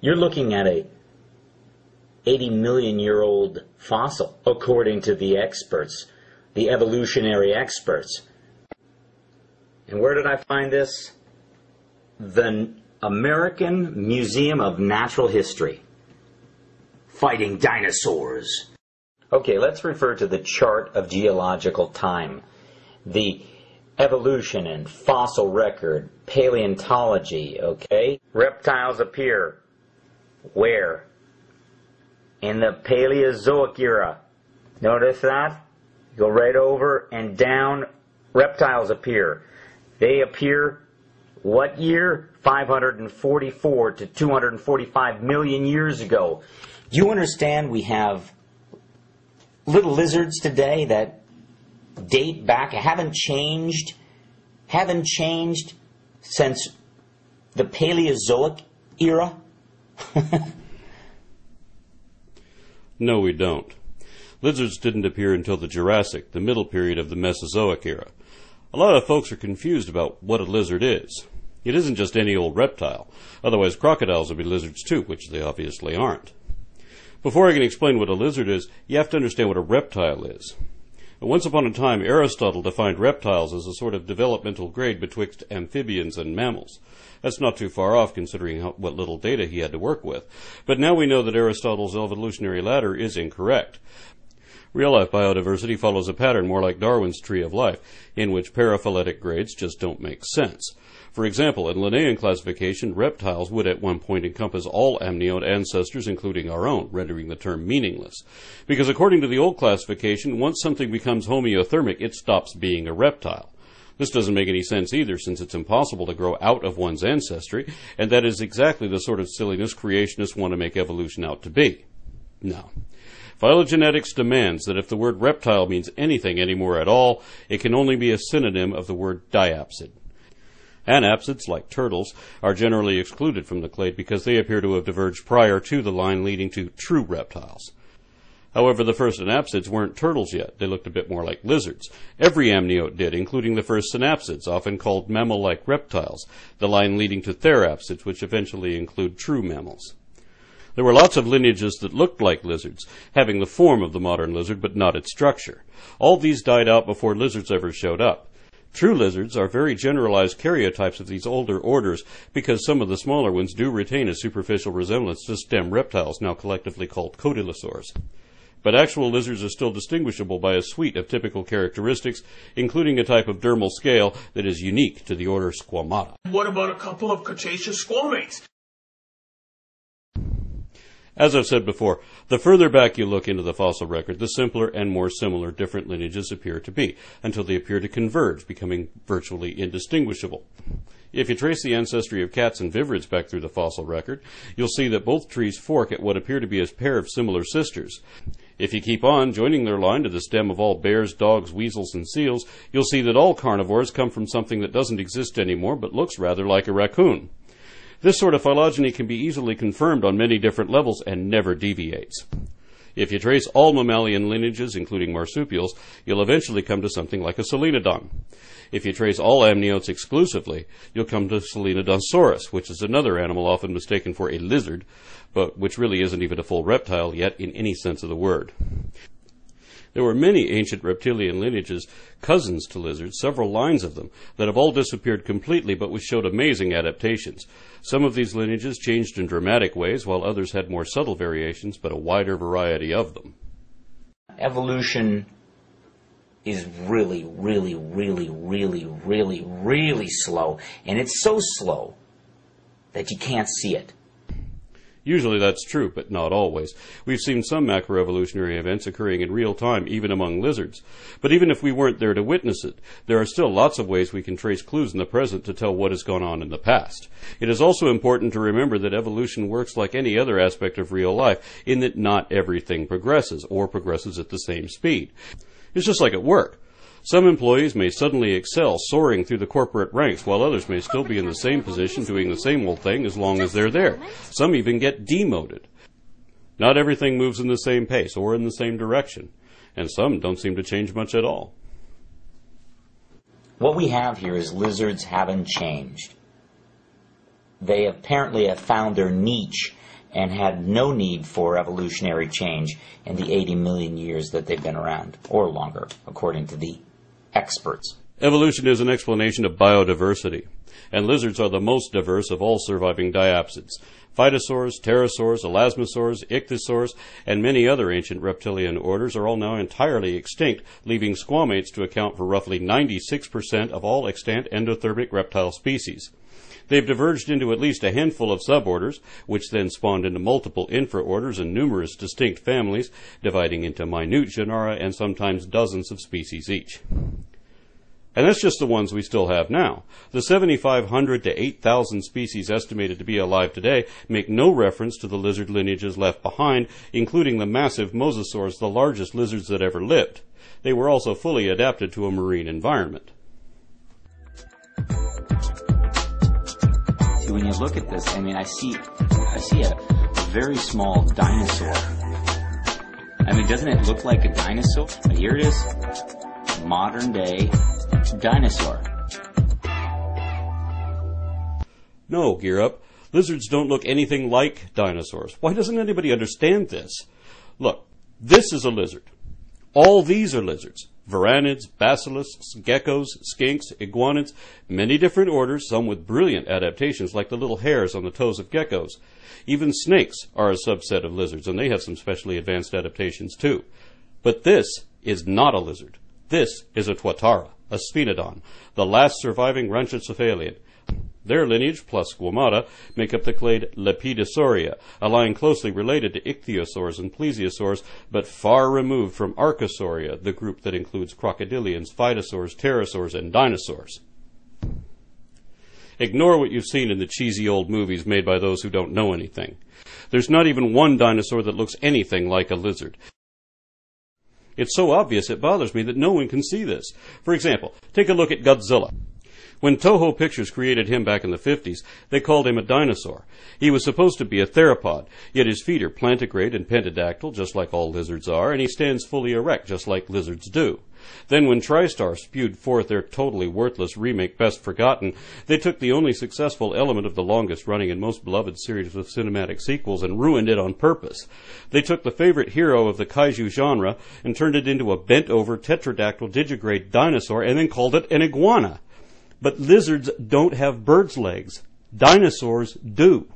You're looking at a 80-million-year-old fossil, according to the experts, the evolutionary experts. And where did I find this? The American Museum of Natural History. Fighting dinosaurs. Okay, let's refer to the chart of geological time. The evolution and fossil record, paleontology, okay? Reptiles appear where? In the Paleozoic era. Notice that? Go right over and down, reptiles appear. They appear what year? 544 to 245 million years ago. Do you understand we have little lizards today that date back, haven't changed since the Paleozoic era? No, we don't. Lizards didn't appear until the Jurassic, the middle period of the Mesozoic era. A lot of folks are confused about what a lizard is. It isn't just any old reptile. Otherwise, crocodiles would be lizards too, which they obviously aren't. Before I can explain what a lizard is, you have to understand what a reptile is. Once upon a time, Aristotle defined reptiles as a sort of developmental grade betwixt amphibians and mammals. That's not too far off, considering what little data he had to work with. But now we know that Aristotle's evolutionary ladder is incorrect. Real-life biodiversity follows a pattern more like Darwin's tree of life, in which paraphyletic grades just don't make sense. For example, in Linnaean classification, reptiles would at one point encompass all amniote ancestors, including our own, rendering the term meaningless. Because according to the old classification, once something becomes homeothermic, it stops being a reptile. This doesn't make any sense either, since it's impossible to grow out of one's ancestry, and that is exactly the sort of silliness creationists want to make evolution out to be. No. Phylogenetics demands that if the word reptile means anything anymore at all, it can only be a synonym of the word diapsid. Anapsids, like turtles, are generally excluded from the clade because they appear to have diverged prior to the line leading to true reptiles. However, the first anapsids weren't turtles yet. They looked a bit more like lizards. Every amniote did, including the first synapsids, often called mammal-like reptiles, the line leading to therapsids, which eventually include true mammals. There were lots of lineages that looked like lizards, having the form of the modern lizard but not its structure. All these died out before lizards ever showed up. True lizards are very generalized karyotypes of these older orders because some of the smaller ones do retain a superficial resemblance to stem reptiles, now collectively called cotylosaurs. But actual lizards are still distinguishable by a suite of typical characteristics, including a type of dermal scale that is unique to the order Squamata. What about a couple of Cretaceous squamates? As I've said before, the further back you look into the fossil record, the simpler and more similar different lineages appear to be, until they appear to converge, becoming virtually indistinguishable. If you trace the ancestry of cats and viverids back through the fossil record, you'll see that both trees fork at what appear to be a pair of similar sisters. If you keep on joining their line to the stem of all bears, dogs, weasels, and seals, you'll see that all carnivores come from something that doesn't exist anymore but looks rather like a raccoon. This sort of phylogeny can be easily confirmed on many different levels and never deviates. If you trace all mammalian lineages, including marsupials, you'll eventually come to something like a Solenodon. If you trace all amniotes exclusively, you'll come to Solenodonsaurus, which is another animal often mistaken for a lizard, but which really isn't even a full reptile yet in any sense of the word. There were many ancient reptilian lineages, cousins to lizards, several lines of them, that have all disappeared completely but which showed amazing adaptations. Some of these lineages changed in dramatic ways, while others had more subtle variations, but a wider variety of them. Evolution is really, really, really, really, really, really slow. And it's so slow that you can't see it. Usually that's true, but not always. We've seen some macroevolutionary events occurring in real time, even among lizards. But even if we weren't there to witness it, there are still lots of ways we can trace clues in the present to tell what has gone on in the past. It is also important to remember that evolution works like any other aspect of real life, in that not everything progresses, or progresses at the same speed. It's just like at work. Some employees may suddenly excel, soaring through the corporate ranks, while others may still be in the same position doing the same old thing as long as they're there. Some even get demoted. Not everything moves in the same pace or in the same direction, and some don't seem to change much at all. What we have here is lizards haven't changed. they apparently have found their niche and had no need for evolutionary change in the 80 million years that they've been around, or longer, according to the experts. Evolution is an explanation of biodiversity, and lizards are the most diverse of all surviving diapsids. Phytosaurs, pterosaurs, elasmosaurs, ichthyosaurs, and many other ancient reptilian orders are all now entirely extinct, leaving squamates to account for roughly 96% of all extant endothermic reptile species. They've diverged into at least a handful of suborders, which then spawned into multiple infraorders and numerous distinct families, dividing into minute genera and sometimes dozens of species each. And that's just the ones we still have now. The 7,500 to 8,000 species estimated to be alive today make no reference to the lizard lineages left behind, including the massive mosasaurs, the largest lizards that ever lived. They were also fully adapted to a marine environment. See, when you look at this, I see a very small dinosaur. Doesn't it look like a dinosaur? But here it is, modern day dinosaur. No, Geerup, lizards don't look anything like dinosaurs. Why doesn't anybody understand this? Look, this is a lizard. All these are lizards. Varanids, basilisks, geckos, skinks, iguanids, many different orders, some with brilliant adaptations like the little hairs on the toes of geckos. Even snakes are a subset of lizards, and they have some specially advanced adaptations too. But this is not a lizard. This is a tuatara, a sphenodon, the last surviving ranchocephalian. Their lineage, plus squamata, make up the clade Lepidosauria, a line closely related to ichthyosaurs and plesiosaurs, but far removed from Archosauria, the group that includes crocodilians, phytosaurs, pterosaurs, and dinosaurs. Ignore what you've seen in the cheesy old movies made by those who don't know anything. There's not even one dinosaur that looks anything like a lizard. It's so obvious it bothers me that no one can see this. For example, take a look at Godzilla. When Toho Pictures created him back in the 50s, they called him a dinosaur. He was supposed to be a theropod, yet his feet are plantigrade and pentadactyl, just like all lizards are, and he stands fully erect, just like lizards do. Then when TriStar spewed forth their totally worthless remake Best Forgotten, they took the only successful element of the longest-running and most beloved series of cinematic sequels and ruined it on purpose. They took the favorite hero of the kaiju genre and turned it into a bent-over tetradactyl digigrade dinosaur and then called it an iguana. But lizards don't have birds' legs. Dinosaurs do.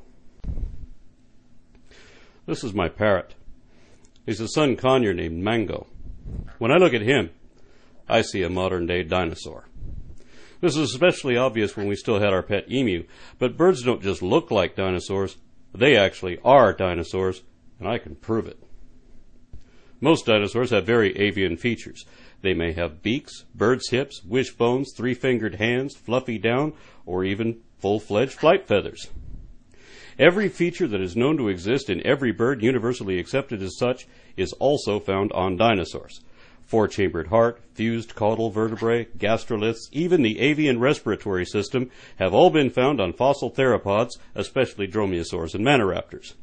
This is my parrot. He's a sun conure named Mango. When I look at him, I see a modern-day dinosaur. This is especially obvious when we still had our pet emu, but birds don't just look like dinosaurs. They actually are dinosaurs, and I can prove it. Most dinosaurs have very avian features. They may have beaks, bird's hips, wishbones, three-fingered hands, fluffy down, or even full-fledged flight feathers. Every feature that is known to exist in every bird universally accepted as such is also found on dinosaurs. Four-chambered heart, fused caudal vertebrae, gastroliths, even the avian respiratory system have all been found on fossil theropods, especially dromaeosaurs and maniraptors.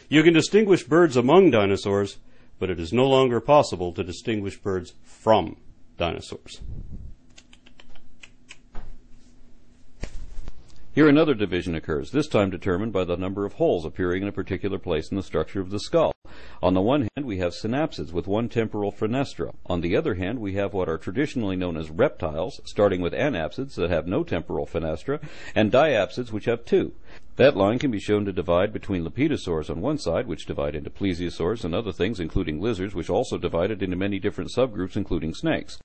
You can distinguish birds among dinosaurs, but it is no longer possible to distinguish birds from dinosaurs. Here another division occurs, this time determined by the number of holes appearing in a particular place in the structure of the skull. On the one hand, we have synapsids with one temporal fenestra. On the other hand, we have what are traditionally known as reptiles, starting with anapsids that have no temporal fenestra, and diapsids which have two. That line can be shown to divide between lepidosaurs on one side, which divide into plesiosaurs and other things, including lizards, which also divided into many different subgroups, including snakes.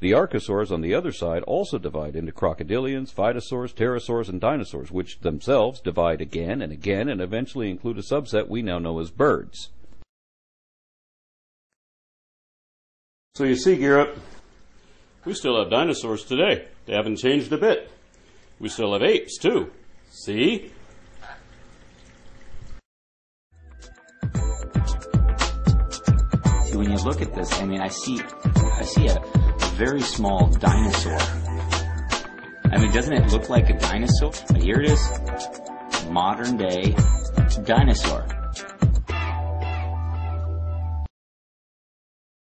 The archosaurs on the other side also divide into crocodilians, phytosaurs, pterosaurs, and dinosaurs, which themselves divide again and again and eventually include a subset we now know as birds. So you see, Geerup, we still have dinosaurs today. They haven't changed a bit. We still have apes, too. See? See, when you look at this, I see a very small dinosaur. Doesn't it look like a dinosaur? But here it is, modern day dinosaur.